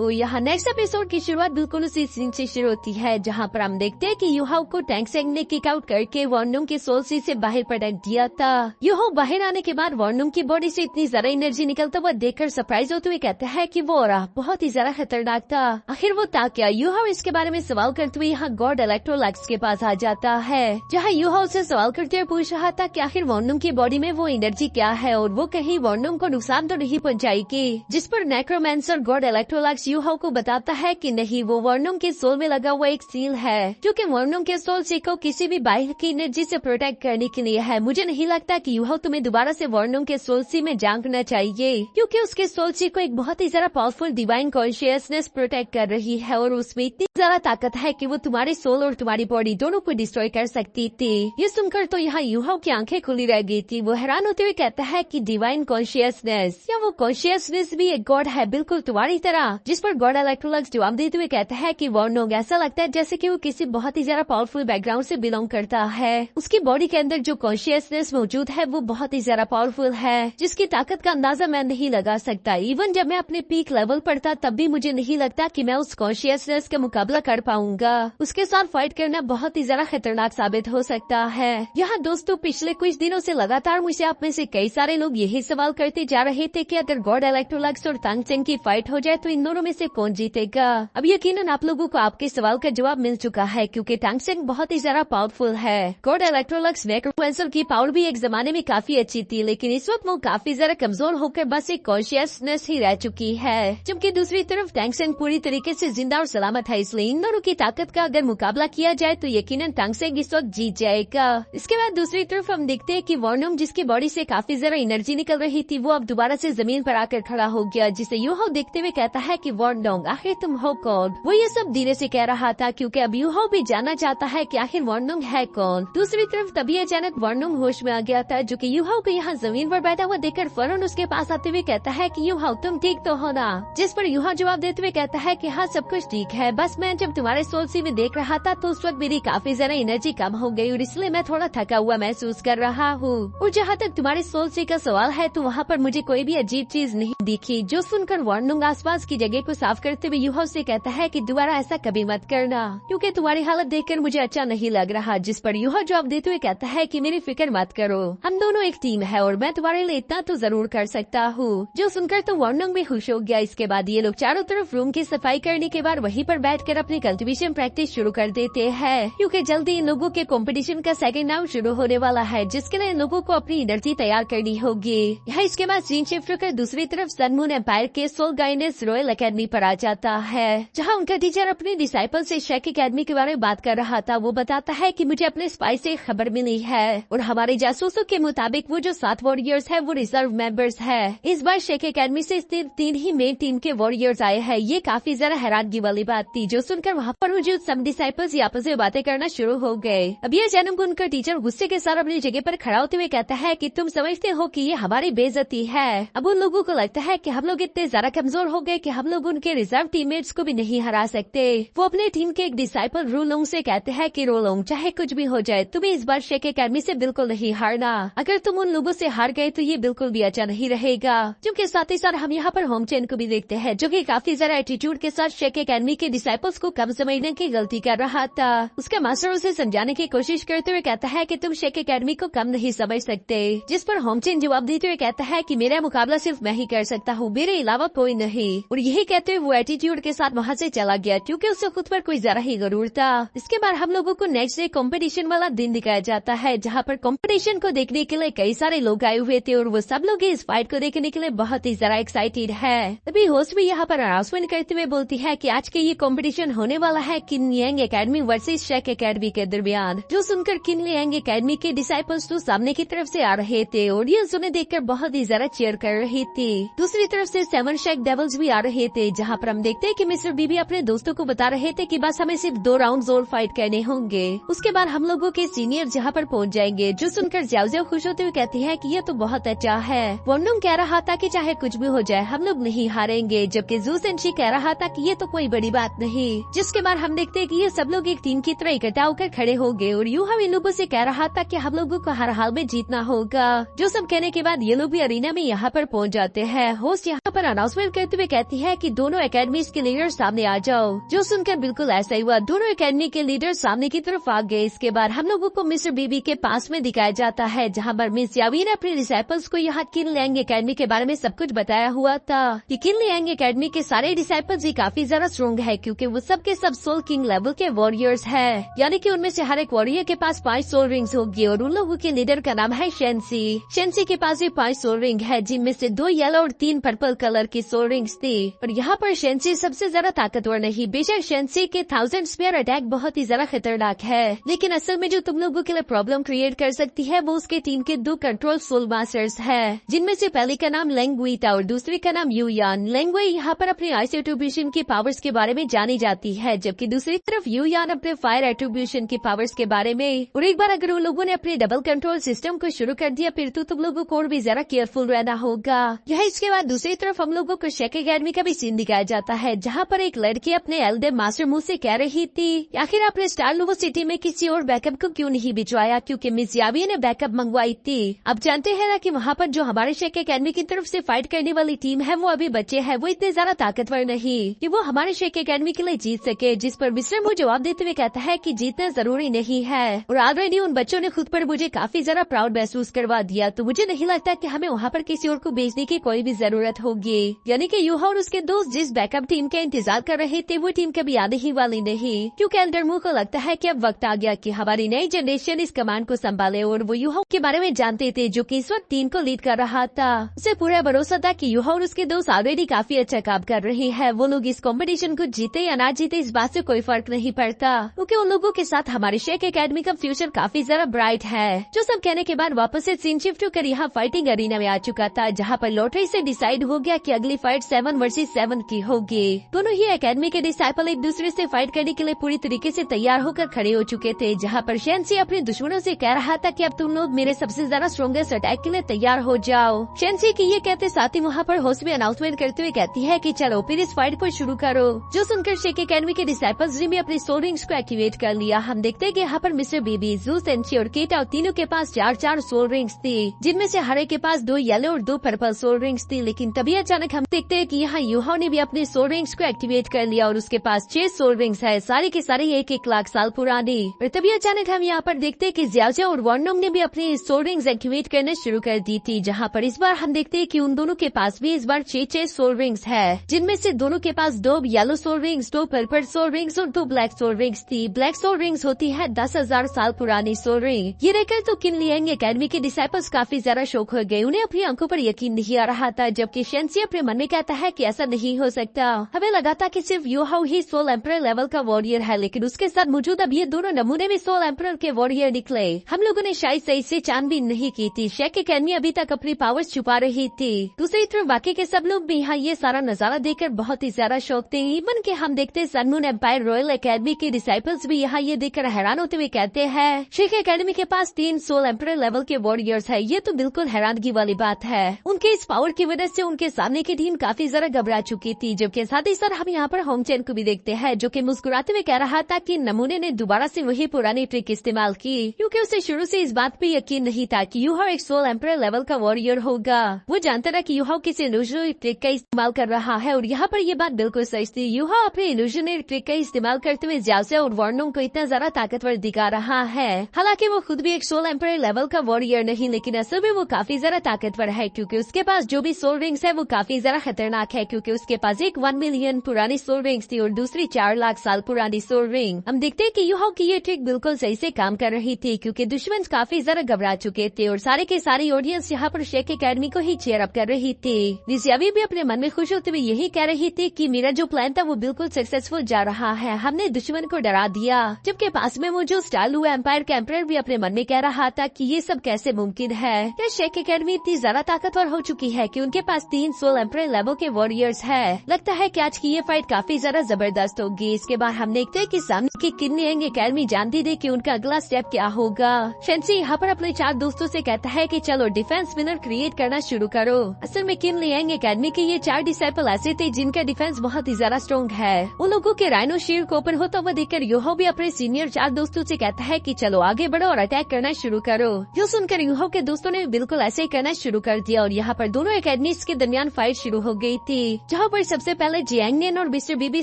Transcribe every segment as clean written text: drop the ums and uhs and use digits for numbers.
तो यहाँ next episode की शुरुआत बिल्कुल उसी सीन से शुरू होती है जहाँ पर हम देखते हैं कि यूहाओ को टैंग सेंग ने किक आउट करके वॉर्नुम के सोल सी से बाहर पटक दिया था। यूहाओ बाहर आने के बाद वॉर्नुम की बॉडी से इतनी ज्यादा एनर्जी निकलता हुआ देखकर सरप्राइज होते हुए कहता है कि वो और बहुत ही ज्यादा खतरनाक था। आखिर वो था क्या? यूहाओ इसके बारे में सवाल करते हुए यहाँ गॉड इलेक्ट्रोलैक्स के पास आ जाता है, जहाँ यूहाओ से सवाल करते हुए पूछ रहा था कि आखिर वॉर्नुम की बॉडी में वो एनर्जी क्या है और वो कहीं वॉर्नुम को नुकसान तो नहीं पहुँचाएगी। जिस पर नेक्रोमैंसर गॉड इलेक्ट्रोलैक्स यूहाओ को बताता है कि नहीं, वो वॉर्नुम के सोल में लगा हुआ एक सील है, क्योंकि वॉर्नुम के सोल सी को किसी भी बाहर की एनर्जी से प्रोटेक्ट करने के लिए है। मुझे नहीं लगता कि यूहाओ तुम्हें दोबारा से वॉर्नुम के सोल सी में झांकना चाहिए, क्योंकि उसके सोल सी को एक बहुत ही ज्यादा पावरफुल डिवाइन कॉन्शियसनेस प्रोटेक्ट कर रही है और उसमें इतनी ज्यादा ताकत है कि वो तुम्हारे सोल और तुम्हारी बॉडी दोनों को डिस्ट्रॉय कर सकती थी। ये सुनकर तो यहाँ यूहाओ की आंखें खुली रह गई थी। वो हैरान होते हुए कहता है कि डिवाइन कॉन्शियसनेस, या वो कॉन्शियसनेस भी एक गॉड है बिल्कुल तुम्हारी तरह? जिस पर गॉड इलेक्ट्रोलैक्स जवाब देते हुए कहता है कि वॉर्नुम ऐसा लगता है जैसे कि वो किसी बहुत ही ज्यादा पावरफुल बैकग्राउंड से बिलोंग करता है। उसकी बॉडी के अंदर जो कॉन्शियसनेस मौजूद है वो बहुत ही ज्यादा पावरफुल है, जिसकी ताकत का अंदाजा मैं नहीं लगा सकता। इवन जब मैं अपने पीक लेवल पर था तब भी मुझे नहीं लगता कि मैं उस कॉन्शियसनेस का मुकाबला कर पाऊंगा। उसके साथ फाइट करना बहुत ही ज्यादा खतरनाक साबित हो सकता है। यहाँ दोस्तों, पिछले कुछ दिनों से लगातार मुझे आप में से कई सारे लोग यही सवाल करते जा रहे थे कि अगर गॉड इलेक्ट्रोलैक्स और टैंग सेंग की फाइट हो जाए तो इन दोनों में से कौन जीतेगा। अब यकीनन आप लोगों को आपके सवाल का जवाब मिल चुका है, क्योंकि टैंग सेंग बहुत ही ज्यादा पावरफुल है। गॉड इलेक्ट्रोलैक्स नेक्रोमैंसर की पावर भी एक जमाने में काफी अच्छी थी, लेकिन इस वक्त वो काफी ज्यादा कमजोर होकर बस एक कॉन्शियसनेस ही रह चुकी है। जबकि दूसरी तरफ टैंग सेंग पूरी तरीके से जिंदा और सलामत है, इसलिए इन दोनों की ताकत का अगर मुकाबला किया जाए तो यकीनन टैंग सेंग इस वक्त जीत जाएगा। इसके बाद दूसरी तरफ हम देखते हैं कि वॉर्नुम, जिसकी बॉडी से काफी ज्यादा एनर्जी निकल रही थी, वो अब दोबारा से जमीन पर आकर खड़ा हो गया, जिसे यूहाओ देखते हुए कहता है कि वॉर्नुम आखिर तुम हो कौन? वो ये सब धीरे से कह रहा था क्योंकि अब यूहाओ भी जानना चाहता है कि आखिर वॉर्नुम है कौन। दूसरी तरफ तभी अचानक वॉर्नुम होश में आ गया था, जो कि यूहाओ को यहाँ जमीन पर बैठा हुआ देखकर फौरन उसके पास आते हुए कहता है कि यूहाओ तुम ठीक तो हो ना? जिस पर यूहाओ जवाब देते हुए कहता है कि हाँ सब कुछ ठीक है, बस मैं जब तुम्हारे सोल सी में देख रहा था तो उस वक्त मेरी काफी ज्यादा एनर्जी कम हो गई और इसलिए मैं थोड़ा थका हुआ महसूस कर रहा हूँ। और जहाँ तक तुम्हारे सोल सी का सवाल है तो वहाँ पर मुझे कोई भी अजीब चीज नहीं दिखी। जो सुनकर वॉर्नुम आसपास की जगह को साफ करते हुए यूहाओ से कहता है कि दोबारा ऐसा कभी मत करना, क्योंकि तुम्हारी हालत देखकर मुझे अच्छा नहीं लग रहा। जिस पर यूहाओ जवाब देते हुए कहता है कि मेरी फिक्र मत करो, हम दोनों एक टीम है और मैं तुम्हारे लिए इतना तो जरूर कर सकता हूँ। जो सुनकर तो वॉर्नुम भी खुश हो गया। इसके बाद ये लोग चारों तरफ रूम की सफाई करने के बाद वहीं पर बैठकर अपनी कल्टीवेशन प्रैक्टिस शुरू कर देते हैं, क्योंकि जल्दी इन लोगों के कंपटीशन का सेकंड राउंड शुरू होने वाला है, जिसके लिए इन लोगों को अपनी एनर्जी तैयार करनी होगी। यहाँ इसके बाद सीन शिफ्ट होकर दूसरी तरफ सन मून एम्पायर के सोल गाइडेंस रॉयल एकेडमी पर आ जाता है, जहाँ उनका टीचर अपने डिसाइपल से शेक एकेडमी के बारे में बात कर रहा था। वो बताता है कि मुझे अपने स्पाई से खबर मिली है और हमारे जासूसों के मुताबिक वो जो 7 वॉरियर्स है वो रिजर्व मेंबर्स है। इस बार शेक एकेडमी से सिर्फ 3 ही मेन टीम के वॉरियर्स आए हैं। ये काफी ज्यादा हैरानगी वाली बात थी। जो सुनकर वहाँ पर मौजूद सब डिसाइपल्स आपस में बातें करना शुरू हो गए। अब ये जन्म उनका टीचर गुस्से के साथ अपनी जगह पर खड़ा होते हुए कहता है कि तुम समझते हो कि ये हमारी बेइज्जती है। अब उन लोगों को लगता है कि हम लोग इतने ज्यादा कमजोर हो गए कि हम लोग उनके रिजर्व टीममेट्स को भी नहीं हरा सकते। वो अपने टीम के एक डिसाइपल रोलोंग से कहते हैं कि रोलोंग, चाहे कुछ भी हो जाए तुम्हें इस बार शेक एकेडमी से बिल्कुल नहीं हारना। अगर तुम उन लोगों से हार गए तो ये बिल्कुल भी अच्छा नहीं रहेगा। क्योंकि साथ ही साथ हम यहाँ पर होम चेन को भी देखते हैं, जो कि काफी ज्यादा एटीट्यूड के साथ शेक एकेडमी के डिसाइपल्स को कम समझने की गलती कर रहा था। उसका मास्टर उसे समझाने की कोशिश करते हुए कहता है कि तुम शेक एकेडमी को कम नहीं समझ सकते। जिस पर होमचेन जवाब देते हुए कहता है कि मेरा मुकाबला सिर्फ मैं ही कर सकता हूँ, मेरे अलावा कोई नहीं। और यही कहते हुए वो एटीट्यूड के साथ वहाँ से चला गया, क्योंकि उसे खुद पर कोई जरा ही गरूर था। इसके बाद हम लोगों को नेक्स्ट डे कंपटीशन वाला दिन दिखाया जाता है, जहाँ पर कंपटीशन को देखने के लिए कई सारे लोग आए हुए थे और वो सब लोग इस फाइट को देखने के लिए बहुत ही ज्यादा एक्साइटेड है। तभी होस्ट भी यहाँ पर अनाउंसमेंट करते हुए बोलती है कि आज के ये कंपटीशन होने वाला है किन Liang academy versus shake academy के दरमियान। जो सुनकर किन लियांग एकेडमी के डिसाइपल्स तो सामने की तरफ से आ रहे थे और ये उन्हें देखकर बहुत ही ज्यादा चीयर कर रही थी। दूसरी तरफ से 7 शेक डेविल्स भी आ रहे थे, जहाँ पर हम देखते हैं कि मिस्टर बीबी अपने दोस्तों को बता रहे थे कि बस हमें सिर्फ 2 राउंड्स और फाइट करने होंगे, उसके बाद हम लोगों के सीनियर जहाँ पर पहुँच जाएंगे। जो सुनकर जाओ खुश होते हुए कहती है कि ये तो बहुत अच्छा है। वॉर्नुम कह रहा था कि चाहे कुछ भी हो जाए हम लोग नहीं हारेंगे, जबकि जू सेंशी कह रहा था कि ये तो कोई बड़ी बात नहीं। जिसके बाद हम देखते हैं कि ये सब लोग एक टीम की तरह इकट्ठा होकर खड़े हो गए और यूहाओ इन लोगों से कह रहा था कि हम लोगों को हर हाल में जीतना होगा। जो सब कहने के बाद ये लोग भी अरीना में यहाँ पर पहुँच जाते हैं। होस्ट यहाँ पर अनाउंसमेंट करते हुए कहती है कि कि दोनों एकेडमीज के लीडर सामने आ जाओ। जो सुनकर बिल्कुल ऐसा ही हुआ, दोनों एकेडमी के लीडर सामने की तरफ आ गए। इसके बाद हम लोगों को मिस्टर बीबी के पास में दिखाया जाता है, जहाँ पर मिस यावी ने अपने डिसाइपल्स को यहाँ किन लियांग एकेडमी के बारे में सब कुछ बताया हुआ था कि किन लियांग एकेडमी के सारे डिसाइपल्स ही काफी ज्यादा स्ट्रॉन्ग है, क्योंकि वो सब के सब सोल किंग लेवल के वॉरियर्स है। यानी कि उनमें से हर एक वॉरियर के पास 5 सोल रिंग्स होगी और उन लोगों के लीडर का नाम है शेंसी। शेंसी के पास भी 5 सोल रिंग है, जिनमें से 2 येलो और 3 पर्पल कलर की सोल रिंग्स थी। और यहाँ पर शेंसी सबसे ज्यादा ताकतवर नहीं। बेशक शेंसी के 1000 स्पेयर अटैक बहुत ही ज्यादा खतरनाक है, लेकिन असल में जो तुम लोगों के लिए प्रॉब्लम क्रिएट कर सकती है वो उसके टीम के 2 कंट्रोल सोल मास्टर्स है, जिनमें से पहले का नाम लेंगुई था और दूसरे का नाम यूयान। लेंगुई यहाँ पर अपने आइस एट्रीब्यूशन की पावर्स के बारे में जानी जाती है, जबकि दूसरी तरफ यूयान अपने फायर एट्रीब्यूशन की पावर्स के बारे में। और एक बार अगर उन लोगों ने अपने डबल कंट्रोल सिस्टम को शुरू कर दिया फिर तो तुम लोगों को और भी ज्यादा केयरफुल रहना होगा। यह इसके बाद दूसरी तरफ हम लोगों को शेक एकेडमी का भी सीन दिखाया जाता है, जहाँ पर एक लड़की अपने एल्डर मास्टर मुंह से कह रही थी आखिर आपने स्टार लूवो सिटी में किसी और बैकअप को क्यों नहीं भिजवाया, क्योंकि मिस यावी ने बैकअप मंगवाई थी। अब जानते हैं ना कि वहाँ पर जो हमारे शेक एकेडमी की तरफ से फाइट करने वाली टीम है वो अभी बच्चे हैं, वो इतने ज्यादा ताकतवर नहीं कि वो हमारे शेक एकेडमी के लिए जीत सके। जिस पर मिस्टर मू जवाब देते हुए कहता है कि जीतना जरूरी नहीं है और ऑलरेडी उन बच्चों ने खुद पर मुझे काफी ज्यादा प्राउड महसूस करवा दिया, तो मुझे नहीं लगता कि हमें वहाँ पर किसी और को भेजने की कोई भी जरूरत होगी। यानी कि यूहा और उसके दोस्त जिस बैकअप टीम का इंतजार कर रहे थे वो टीम कभी आने ही वाली नहीं, क्योंकि एल्डर मू को लगता है कि अब वक्त आ गया कि हमारी नई जनरेशन इस कमांड को संभाले। और वो यूहा के बारे में जानते थे जो कि इस वक्त टीम को लीड कर रहा था। उसे पूरा भरोसा था कि यूहा और उसके दोस्त ऑलरेडी काफी अच्छा काम कर रहे हैं। वो लोग इस कंपटीशन को जीते या ना जीते इस बात से कोई फर्क नहीं पड़ता, क्योंकि उन लोगों के साथ हमारे शेक एकेडमी का फ्यूचर काफी ज्यादा ब्राइट है। जो सब कहने के बाद वापस से सीन शिफ्ट होकर यहाँ फाइटिंग अरीना में आ चुका था, जहाँ पर लॉटरी से डिसाइड हो गया कि अगली फाइट 7 वर्सेस 7 की होगी। दोनों ही एकेडमी के डिसाइपल एक दूसरे से फाइट करने के लिए पूरी तरीके से तैयार होकर खड़े हो चुके थे, जहाँ पर शेंसी अपने दुश्मनों से कह रहा था कि अब तुम लोग मेरे सबसे ज्यादा स्ट्रॉन्गेस्ट अटैक के लिए तैयार हो जाओ। शेंसी की ये कहते साथ ही वहाँ पर होस्ट में अनाउंसमेंट करते हुए कहती है कि चलो फिर इस फाइट को शुरू करो। जो सुनकर शेक एकेडमी के डिसाइपल्स ने भी अपने सोल रिंग्स को एक्टिवेट कर लिया। हम देखते हैं कि यहाँ पर मिस्टर बेबी, जू, सेंची और केटा और तीनों के पास 4-4 सोल रिंग्स थी, जिनमें से हर एक के पास 2 येलो और 2 पर्पल सोल रिंग्स थी। लेकिन तभी अचानक हम देखते हैं कि यहाँ यूहा ने भी अपने सोल रिंग्स को एक्टिवेट कर लिया और उसके पास 6 सोल रिंग्स है, सारे के सारे 1-1 लाख साल पुरानी। और तभी अचानक हम यहाँ पर देखते हैं कि जियाओ और वॉर्नोंग ने भी अपने सोल रिंग्स एक्टिवेट करने शुरू कर दी थी, जहाँ पर इस बार हम देखते हैं कि उन दोनों के पास भी इस बार 6-6 सोल रिंग्स है, जिनमें से दोनों के पास 2 yellow soul rings, 2 purple soul rings और 2 ब्लैक सोल रिंग्स थी। ब्लैक सोल रिंग्स होती है 10,000 साल पुरानी सोल रिंग। ये देखकर तो किन लियांग एकेडमी के डिसाइपल्स काफी ज्यादा शौक हो गए। उन्हें अपनी आंखों पर यकीन नहीं आ रहा था, जबकि शेंसी अपने मन में कहता है कि ऐसा नहीं हो सकता। हमें लगा था कि सिर्फ यूहाओ ही सोल एम्परर लेवल का वॉरियर है, लेकिन उसके साथ मौजूद अब ये दोनों नमूने भी सोल एम्परर के वॉरियर निकले। हम लोगों ने शायद सही से छानबीन नहीं की थी। शेक एकेडमी अभी तक अपनी पावर्स छुपा रही थी। दूसरी तरफ बाकी के सब लोग भी यहाँ ये सारा नजारा देखकर बहुत ही ज्यादा शौक थे। इवन के हम देखते sun moon empire royal academy के डिसाइपल्स भी यहाँ ये देखकर हैरान होते हुए कहते हैं शेक एकेडमी के पास 3 सोल एम्परर लेवल के वॉरियर्स है। ये तो बिल्कुल हैरानगी वाली बात है। उनके इस पावर की वजह से उनके सामने की टीम काफी ज्यादा घबरा चुकी थी। जबकि साथ ही साथ हम यहाँ पर होंग चेन को भी देखते हैं, जो कि मुस्कुराते हुए कह रहा था कि नमूने ने दोबारा से वही पुरानी ट्रिक इस्तेमाल की, क्योंकि उसे शुरू से इस बात पे यकीन नहीं था कि यूहा एक सोल एम्परर लेवल का वॉरियर होगा। वो जानता था कि यूहा किसी इल्यूजनरी ट्रिक का इस्तेमाल कर रहा है और यहाँ पर ये बात बिल्कुल सही थी। यूहा अपने इल्यूजनरी ट्रिक का इस्तेमाल करते हुए जियाओ और वॉर्नोंग को इतना ज्यादा ताकतवर दिखा रहा है। हालांकि वो खुद भी एक सोल एम्परर लेवल का वॉरियर नहीं, लेकिन असल में वो काफी ज्यादा ताकतवर है, क्योंकि उसके पास जो भी सोल रिंग्स है वो काफी ज्यादा खतरनाक है, क्योंकि उसके पास एक 1 मिलियन पुरानी सोल रिंग्स थी और दूसरी 4 लाख साल पुरानी सोल रिंग। हम देखते हैं कि यूहाओ की ये ट्रिक बिल्कुल सही से काम कर रही थी, क्योंकि दुश्मन काफी ज्यादा घबरा चुके थे और सारे के सारी ऑडियंस यहाँ पर शेक एकेडमी को ही चेयर अप कर रही थी। निसियावी भी अपने मन में खुश होते हुए यही कह रही थी कि मेरा जो प्लान था वो बिल्कुल सक्सेसफुल जा रहा है, हमने दुश्मन को डरा दिया। जबकि पास में मौजूद स्टार लूवो एम्पायर का एम्परर भी अपने मन में कह रहा था कि ये सब कैसे मुमकिन है। क्या शेक एकेडमी इतनी ज्यादा ताकतवर हो चुकी है कि उनके पास 3 सोल एम्परर लेवल के वॉरियर्स है। लगता है कि आज की ये फाइट काफी ज्यादा जबरदस्त होगी। इसके बाद हम देखते हैं कि सामने कि किन लियांग एकेडमी जानती थी कि उनका अगला स्टेप क्या होगा। शेंसी यहाँ पर अपने 4 दोस्तों से कहता है कि चलो डिफेंस विनर क्रिएट करना शुरू करो। असल में किन लियांग एकेडमी के ये 4 डिसाइपल ऐसे थे जिनका डिफेंस बहुत ही ज्यादा स्ट्रॉन्ग है। उन लोगों के राइनो शील्ड को ओपन होता हुआ देखकर यूहो भी अपने सीनियर 4 दोस्तों से कहता है कि चलो आगे बढ़ो और अटैक करना शुरू करो। जो सुनकर यूहो के दोस्तों ने बिल्कुल ऐसे ही करना शुरू कर दिया और यहाँ पर दोनों एकेडमीज के दरमियान फाइट शुरू हो गई थी, जहाँ पर सबसे पहले जियांगनियन और मिस्टर बीबी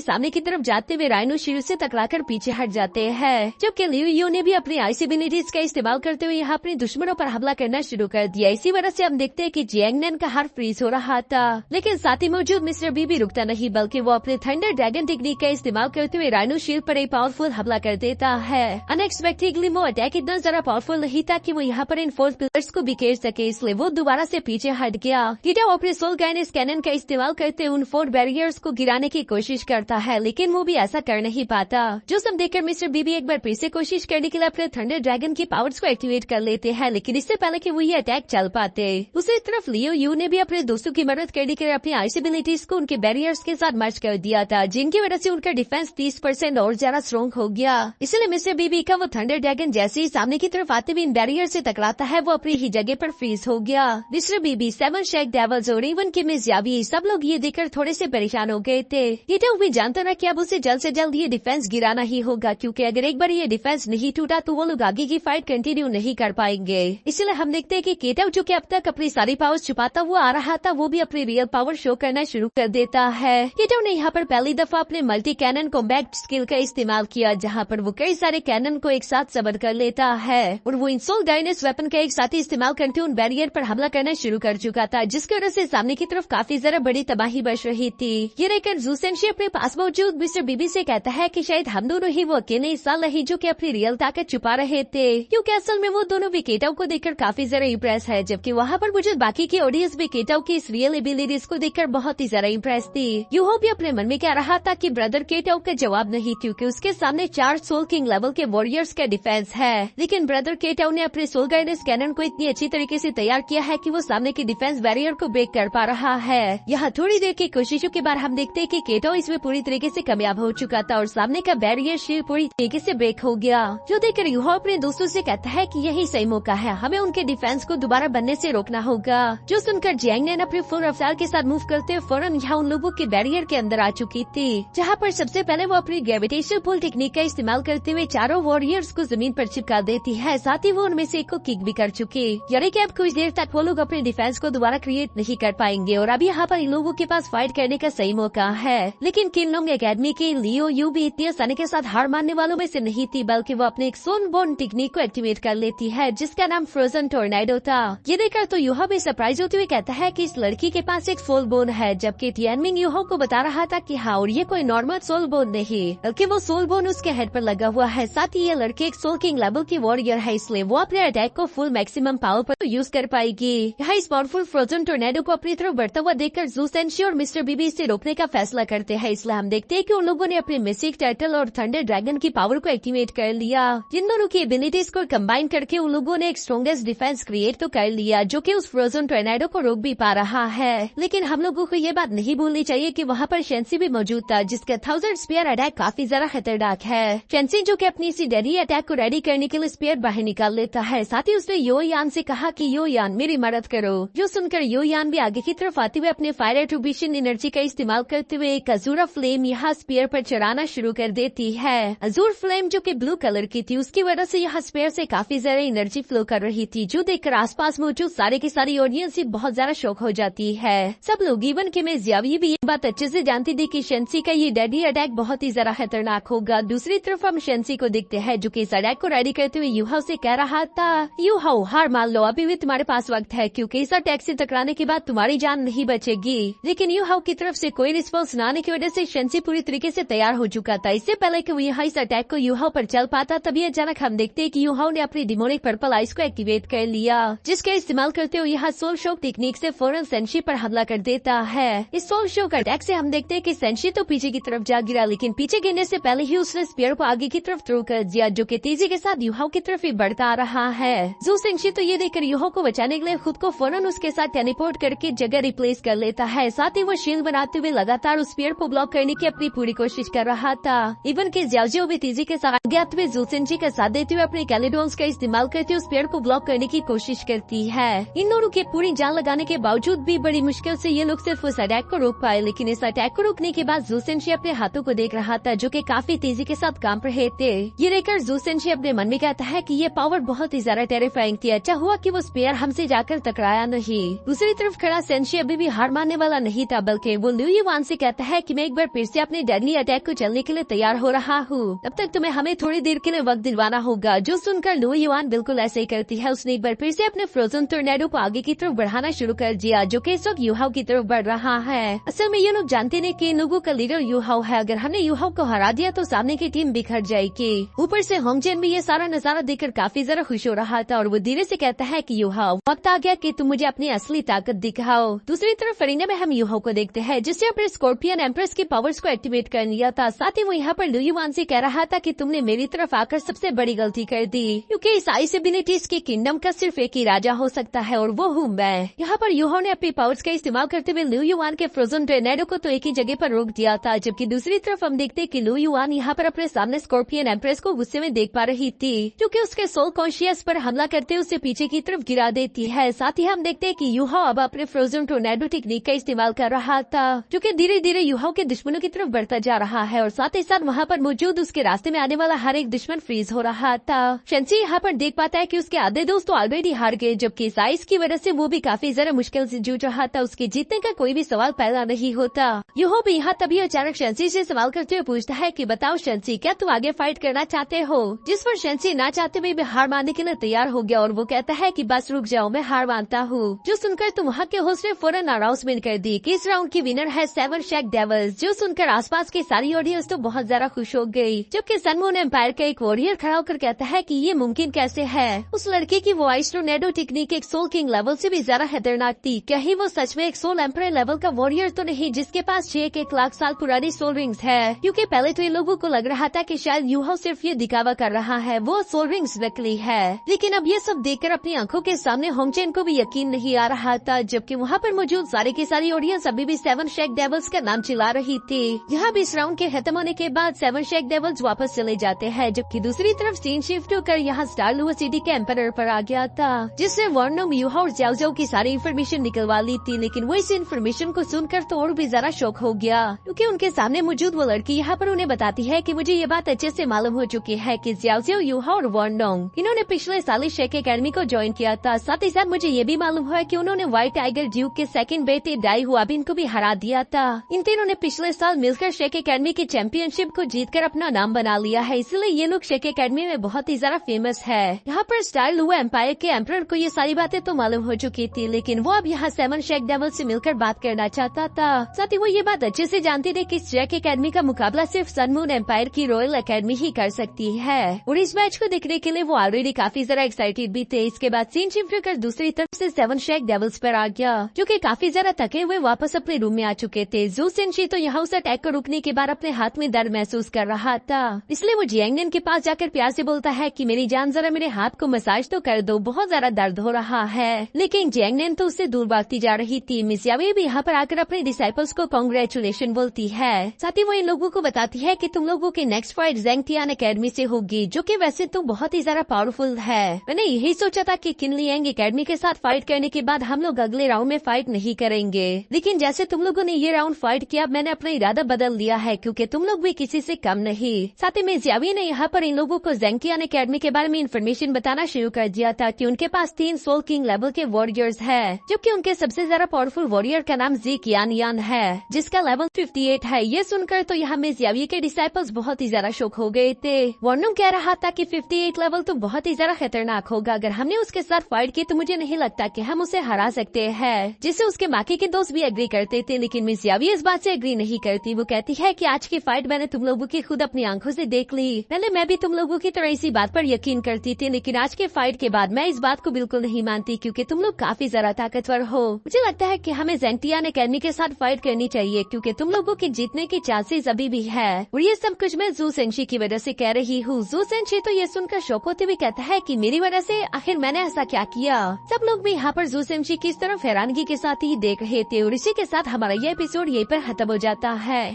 सामने की तरफ जाते हुए राइनो शील्ड से टकराकर पीछे हट जाते हैं, जबकि लियू यू ने भी अपनी आईसी एबिलिटीज का इस्तेमाल करते हुए यहाँ अपने दुश्मनों पर हमला करना शुरू कर दिया। इसी वजह से हम देखते हैं कि जियांगनियन का हार्ट फ्रीज हो रहा था, लेकिन साथ ही मौजूद मिस्टर बीबी रुकता नहीं बल्कि वो अपने थंडर ड्रैगन टेक्निक का इस्तेमाल करते हुए राइनो शील्ड पर एक पावरफुल हमला कर देता है। अनएक्सपेक्टेडली वो अटैक इतना ज्यादा पावरफुल नहीं था कि वो यहाँ पर इन 4 पिलर्स को बिखेर सके, इसलिए वो दोबारा से पीछे हट गया। गिटाओ अपने सोल गाइनेस कैनन का इस्तेमाल करते उन 4 बैरियर्स को गिराने की कोशिश करता है, लेकिन वो भी ऐसा कर नहीं पाता। जो सब देखकर मिस्टर बीबी एक बार फिर से कोशिश करने के लिए अपने थंडर ड्रैगन की पावर्स को एक्टिवेट कर लेते हैं, लेकिन इससे पहले कि वो ये अटैक चल पाते। दूसरी तरफ लियो यू ने भी अपने दोस्तों की मदद करने के लिए अपनी आईसी एबिलिटीज को उनके बैरियर्स के साथ मर्ज कर दिया था, जिनकी वजह से उनका डिफेंस 30% और ज्यादा स्ट्रॉन्ग हो गया। इसलिए मिस्टर बीबी का वो थंडर ड्रैगन जैसे ही सामने की तरफ आते हुए इन बैरियर से टकराता है, वो अपनी ही जगह पर फ्रीज हो गया। मिस्टर बीबी, 7 शेक डेविल्स और इवन की मिस यावी सब लोग ये देखकर थोड़े से परेशान हो गए थे। गिटाओ भी जानता ना कि अब उसे जल्द से जल्द ये डिफेंस गिराना ही होगा, क्योंकि अगर एक बार ये डिफेंस नहीं टूटा तो वो लोग आगे की फाइट कंटिन्यू नहीं कर पाएंगे। इसलिए हम देखते हैं कि गिटाओ जो कि अब तक अपनी सारी पावर्स छुपाता हुआ आ रहा था, वो भी अपनी रियल पावर शो करना शुरू कर देता है। गिटाओ ने यहाँ पर पहली दफा अपने मल्टी कैनन कॉम्बैट स्किल का इस्तेमाल किया, जहाँ पर वो कई सारे कैनन को एक साथ सबर कर लेता है और वो इन सोल गाइनेस वेपन का एक साथ ही इस्तेमाल करते उन बैरियर पर हमला करना शुरू कर चुका था, जिसकी वजह से सामने की तरफ काफी ज्यादा बड़ी तबाही बच रही थी। ये देखकर ज़ूसेंशी अपने पास मौजूद मिस्टर बीबी से कहता है कि शायद हम दोनों ही वो अकेले इंसान नहीं जो कि अपनी रियल ताकत छुपा रहे थे, क्योंकि असल में वो दोनों भी केटाओ को देखकर काफी ज्यादा इम्प्रेस है, जबकि वहाँ पर मौजूद बाकी की ऑडियंस भी केटाओ की इस रियल एबिलिटीज को देखकर बहुत ही ज्यादा इम्प्रेस थी। यूहो भी अपने मन में कह रहा था कि ब्रदर केटाओ का जवाब नहीं, क्योंकि उसके सामने 4 सोल किंग लेवल के वॉरियर्स का डिफेंस है, लेकिन ब्रदर केटाओ ने अपने सोल गाइडेंस कैनन को इतनी अच्छी तरीके से तैयार किया है कि वो सामने की डिफेंस बैरियर को ब्रेक कर पा रहा है। यहाँ थोड़ी देर की कोशिशों के बाद हम देखते हैं कि केटाओ इसमें पूरी तरीके से कामयाब हो चुका था और सामने का बैरियर शील्ड पूरी तरीके से ब्रेक हो गया, जो देखकर यूहो अपने दोस्तों से कहता है कि यही सही मौका है, हमें उनके डिफेंस को दोबारा बनने से रोकना होगा। जो सुनकर जियांगनियन अपने फुल रफ्तार के साथ मूव करते हुए फौरन यहाँ उन लोगों के बैरियर के अंदर आ चुकी थी, जहाँ पर सबसे पहले वो अपनी ग्रेविटेशनल पुल टेक्निक का इस्तेमाल करते हुए चारों वॉरियर्स को जमीन पर चिपका देती है, साथ ही वो उनमें से एक को किक भी कर चुकी, यानी कि अब कुछ देर तक वो लोग अपने डिफेंस को दोबारा क्रिएट नहीं कर पाएंगे और अब यहाँ पर इन लोगों के पास फाइट करने का सही मौका है। लेकिन किनलोंग एकेडमी की लियो यू भी इतनी आसानी के साथ हार मानने वालों में से नहीं थी, बल्कि वो अपने एक सोनबोर्न टेक्निक को एक्टिवेट कर लेती है, जिसका नाम फ्रोजन टोर्नेडो था। ये देखकर तो यूहो भी सरप्राइज होते हुए कहता है कि इस लड़की के पास एक सोल बोन है, जबकि टियानमिंग यूहो को बता रहा था कि हाँ, और ये कोई नॉर्मल सोल बोन नहीं, बल्कि वो सोल बोन उसके हेड पर लगा हुआ है। साथ ही ये लड़की एक सोल किंग लेवल की वॉरियर है, इसलिए वो अपने अटैक को फुल मैक्सिमम पावर पर यूज कर पाएगी। यहाँ इस पावरफुल फ्रोजन टोर्नेडो को अपनी तरफ बढ़ता हुआ देखकर ज़ूसेंशी और मिस्टर बीबी इसे रोकने का फैसला करते हैं, इसलिए हम देखते हैं कि उन लोगों ने अपने मिस्टिक टर्टल और थंडर ड्रैगन की पावर को एक्टिवेट कर लिया। जिन दोनों की एबिलिटीज को कंबाइन करके उन लोगों ने एक स्ट्रॉन्गेस्ट डिफेंस क्रिएट तो कर लिया, जो कि उस फ्रोजन टोर्नेडो को रोक भी पा रहा है। लेकिन हम लोगों को ये बात नहीं भूलनी चाहिए कि वहाँ पर शेंसी भी मौजूद था, जिसका 1000 स्पेयर अटैक काफी ज्यादा खतरनाक है। शेंसी जो कि अपनी इसी डेडली अटैक को रेडी करने के लिए स्पेयर बाहर निकाल लेता है, साथ ही उसने यो यान से कहा कि यो यान मेरी मदद करो। जो सुनकर यो यान भी आगे की तरफ आते हुए अपने फायर एट्रीब्यूशन एनर्जी का इस्तेमाल करते हुए एक अजूरा फ्लेम यहाँ स्पेयर पर चढ़ाना शुरू कर देती है। अजूर फ्लेम जो कि ब्लू कलर की थी, उसकी वजह से यहाँ स्पेयर से काफी ज्यादा एनर्जी फ्लो कर रही थी, जो देखकर आसपास मौजूद सारे की सारी ऑडियंस बहुत ज्यादा शॉक हो जाती है। सब लोग इवन कि मिस यावी भी ये बात अच्छे से जानती थी कि शेंसी का ये डेडली अटैक बहुत ही ज्यादा खतरनाक होगा। दूसरी तरफ हम शेंसी को देखते हैं, जो कि इस अटैक को रेडी करते हुए यूहो से कह रहा था, यूहो हार मान लो, अभी भी तुम्हारे पास वक्त है, क्योंकि इस अटैक से टकराने के बाद तुम्हारी जान नहीं बचेगी। लेकिन यूहो की तरफ से कोई रिस्पॉन्स न आने की वजह से शेंसी पूरी तरीके से तैयार हो चुका था। इससे पहले कि वो यहाँ इस अटैक को यूहो पर चल पाता, तभी अचानक हम देखते हैं कि यूहो ने अपनी डिमोनिक पर्पल आइस को एक्टिवेट कर लिया, जिसका इस्तेमाल करते हुए यहाँ सोल शॉक टेक्निक से फौरन सेंशी पर हमला कर देता है। इस सोल शॉक अटैक से हम देखते हैं कि सेंशी तो पीछे की तरफ जा गिरा, लेकिन पीछे गिरने से पहले ही उसने स्पीयर को आगे की तरफ थ्रो कर दिया, जो कि तेजी के साथ यूहो की तरफ ही बढ़ता आ रहा है। ज़ूसेंशी तो ये देखकर यूहो को बचाने के लिए खुद को फौरन उसके साथ टेलीपोर्ट करके जगह रिप्लेस कर लेता है। साथ ही वो शील्ड बनाते हुए लगातार उस स्पीयर को ब्लॉक करने की अपनी पूरी कोशिश कर रहा था। इवन कि जियाओजियो भी तेजी के साथ अज्ञात में जू सेंशी का साथ देते हुए अपने कैलिडोन्स का इस्तेमाल करते हुए उस पेड़ को ब्लॉक करने की कोशिश करती है। इन दोनों की पूरी जान लगाने के बावजूद भी बड़ी मुश्किल से ये लोग सिर्फ उस अटैक को रोक पाए, लेकिन इस अटैक को रोकने के बाद जू सेंशी अपने हाथों को देख रहा था जो कि काफी तेजी के साथ कांप रहे थे। ये देखकर जू सेंशी अपने मन में कहता है कि ये पावर बहुत ही ज्यादा टेरिफाइंग थी। अच्छा हुआ कि वो स्पेयर हमसे जाकर टकराया नहीं। दूसरी तरफ खड़ा सेंशी अभी भी हार मानने वाला नहीं था, बल्कि वो लिu युआन से कहता है कि मैं एक बार फिर से अपने डेडली अटैक को चलने के लिए तैयार हो रहा हूँ, तब तक तुम्हें हमें थोड़ी देर के लिए वक्त दिलवाना होगा। जो सुनकर लिu युआन बिल्कुल ऐसे ही करती है। उसने एक बार फिर से अपने फ्रोजन टोर्नेडो को आगे की तरफ बढ़ाना शुरू कर दिया, जो कि इस वक्त यूहाओ की तरफ बढ़ रहा है। असल में ये लोग जानते नहीं कि इन लोगों का लीडर यूहाओ है। अगर हमने यूहाओ को हरा दिया तो सामने की टीम बिखर जाएगी। ऊपर से होंगजेन भी ये सारा नजारा देखकर काफी ज्यादा खुश हो रहा था और वो धीरे से कहता है कि यूहाओ, वक्त आ गया कि तुम मुझे अपनी असली ताकत दिखाओ। दूसरी तरफ अरीना में हम यूहाओ को देखते हैं जिसने अपने स्कॉर्पियन एम्प्रेस की पावर्स को एक्टिवेट कर लिया था। साथ ही वो यहाँ पर लिu युआन से कह रहा था कि तुमने मेरी तरफ आकर सबसे बड़ी गलती कर दी, क्योंकि इस आइस एबिलिटीज के किंगडम का सिर्फ एक ही राजा हो सकता है और वो हूँ मैं। यहाँ पर यूहाओ ने अपनी पावर्स का इस्तेमाल करते हुए लिu युआन के फ्रोजन टोर्नेडो को तो एक ही जगह पर रोक दिया था, जबकि दूसरी तरफ हम देखते कि लिu युआन यहाँ पर अपने सामने स्कॉर्पियन एम्प्रेस को गुस्से में देख पा रही थी, क्योंकि उसके सोल कॉन्शियस पर हमला करते उसे पीछे की तरफ गिरा देती है। साथ ही हम देखते हैं कि यूहाओ अब अपने फ्रोजन टोर्नेडो टेक्निक का इस्तेमाल कर रहा था, जो कि धीरे धीरे यूहाओ के दुश्मनों की तरफ बढ़ता जा रहा है और साथ ही साथ वहाँ पर मौजूद उसके रास्ते में आने वाला हर एक दुश्मन फ्रीज हो रहा था। शेंसी यहाँ पर देख पाता है कि उसके आधे दोस्त तो ऑलरेडी हार गए, जबकि इस आइस की वजह से वो भी काफी ज्यादा मुश्किल से जूझ रहा था। उसके जीतने का कोई भी सवाल पैदा नहीं होता। यूहाओ भी यहाँ तभी अचानक शेंसी से सवाल करते हुए पूछता है कि बताओ शेंसी, क्या तुम आगे फाइट करना चाहते हो? जिस पर शेंसी ना चाहते हुए भी हार मानने के लिए तैयार हो गया और वो कहता है कि बस रुक जाओ, मैं हार मानता हूँ। जो सुनकर तुम वहाँ के होस्ट ने फौरन अनाउंसमेंट कर दी कि इस राउंड की विनर है 7 शेक डेविल्स। जो सुनकर आसपास की सारी ऑडियंस तो बहुत ज्यादा खुश हो गई, जबकि सन मून एम्पायर का एक वॉरियर खड़ा होकर कहता है कि ये मुमकिन कैसे है। उस लड़के की वो आइस टोर्नेडो टेक्निक एक सोल किंग लेवल से भी ज्यादा खतरनाक थी। क्या ही वो सच में एक सोल एम्पायर लेवल का वॉरियर तो नहीं जिसके पास 1 लाख साल पुरानी सोल रिंग्स है? क्योंकि पहले तो इन लोगों को लग रहा था कि शायद यूहाओ सिर्फ ये दिखावा कर रहा है, वो सोल रिंग्स नकली है। लेकिन अब ये सब देखकर अपनी आंखों के सामने होंगजेन को भी यकीन नहीं आ रहा था, जबकि वहाँ पर मौजूद सारी की सारी ऑडियंस अभी भी 7 शेक डेविल्स का नाम चिल्ला रही थी। यहाँ भी इस राउंड के खत्म होने के बाद 7 शेक डेविल्स वापस चले जाते हैं, जबकि दूसरी तरफ सीन शिफ्ट होकर यहाँ स्टार लुआ सिटी के एम्परर पर आ गया था, जिससे वार्नम यूहाओ और जियाओजियो की सारी इन्फॉर्मेशन निकलवा ली थी। लेकिन वो इस इन्फॉर्मेशन को सुनकर तो और भी ज्यादा शौक हो गया, क्योंकि उनके सामने मौजूद वो लड़की यहाँ पर उन्हें बताती है कि मुझे ये बात अच्छे से मालूम हो चुकी है कि जियाओजियो, यूहाओ और वार्नोंग इन्होंने पिछले साल ही शेक एकेडमी को ज्वाइन किया था। साथ ही साथ मुझे ये भी मालूम हुआ कि उन्होंने व्हाइट टाइगर ड्यूक के सेकंड बेटे डाई हुआबिन को भी हरा दिया था। इन तीनों ने पिछले साल मिलकर शेक एकेडमी की चैंपियनशिप को जीतकर अपना नाम बना लिया है, इसलिए ये लोग शेक एकेडमी में बहुत ही ज्यादा फेमस है। यहाँ पर स्टार लुआ एम्पायर के एम्परर को ये सारी बातें तो मालूम हो चुकी थी, लेकिन वो अब यहाँ 7 शेक डेविल से मिलकर बात करना चाहता था। साथ ही वो ये बात अच्छे से जानते थे कि शेक एकेडमी का मुकाबला सिर्फ सन मून एम्पायर की रॉयल एकेडमी ही कर सकती है, और इस मैच को देखने के लिए वो ऑलरेडी काफी ज्यादा एक्साइटेड भी थे। इसके बाद सीन शिफ्ट कर दूसरी तरफ से 7 शेक डेविल्स पर आ गया, जो कि काफी ज्यादा थके हुए वापस अपने रूम में आ चुके थे। जू सेंशी तो यहाँ उस अटैक को रुकने के बाद अपने हाथ में दर्द महसूस कर रहा था, इसलिए वो जियांगनेन के पास जाकर प्यार से बोलता है कि मेरी जान जरा मेरे हाथ को मसाज तो कर दो, बहुत ज्यादा दर्द हो रहा है। लेकिन जियांगनेन तो उससे दूर भागती जा रही थी। मिस यावे भी यहाँ पर आकर अपने डिसाइपल्स को कांग्रेचुलेशन बोलती है। साथ ही वो इन लोगों को बताती है कि तुम लोगों की नेक्स्ट फाइट ज़ेंगटियान एकेडमी से होगी, जो कि वैसे तो बहुत ही ज्यादा पावरफुल है। मैंने यही सोचा था कि किनलियांग एकेडमी के साथ फाइट करने के बाद हम लोग अगले राउंड में फाइट नहीं करेंगे, लेकिन जैसे तुम लोगों ने ये राउंड फाइट किया, मैंने अपना इरादा बदल लिया है, क्योंकि तुम लोग भी किसी से कम नहीं। साथ ही मिस यावी ने यहाँ पर इन लोगों को ज़ेंगटियान एकेडमी के बारे में इन्फॉर्मेशन बताना शुरू कर दिया था कि उनके पास 3 सोल किंग लेवल के वॉरियर्स है, जबकि उनके सबसे ज्यादा पावरफुल वॉरियर का नाम जी कियान है, जिसका लेवल 58 है। ये सुनकर तो यहाँ मिस यावी के डिसाइपल्स बहुत ही ज्यादा शौक हो गए थे। वार्नम कह रहा था कि 58 लेवल तो बहुत ही ज्यादा खतरनाक होगा, अगर हमने उसके साथ फाइट की तो मुझे नहीं लगता कि हम उसे हरा सकते हैं, जिससे उसके बाकी के दोस्त भी एग्री करते थे। लेकिन मिस यावी इस बात से एग्री नहीं करती। वो कहती है कि आज की फाइट मैंने तुम लोगों की खुद अपनी आंखों से देख ली। पहले मैं भी तुम लोगों की तरह इसी बात पर यकीन करती थी, लेकिन आज के फाइट के बाद मैं इस बात को बिल्कुल नहीं मानती, क्योंकि तुम लोग काफी ज्यादा ताकतवर हो। मुझे लगता है कि हमें ज़ेंगटियान एकेडमी के साथ फाइट करनी चाहिए, क्योंकि तुम लोगों के जीतने की चांसेस अभी भी है। और ये सब कुछ मैं जू सेंशी की वजह से कह रही हूँ। जू सेंशी तो ये सुनकर शौक होते हुए कहता है कि मेरी वजह से? आखिर मैंने ऐसा क्या किया? सब लोग भी यहाँ पर जू सेंशी की इस तरफ हैरानगी के साथ ही देख रहे थे। और इसी के साथ हमारा ये एपिसोड यहीं पर खत्म हो जाता है।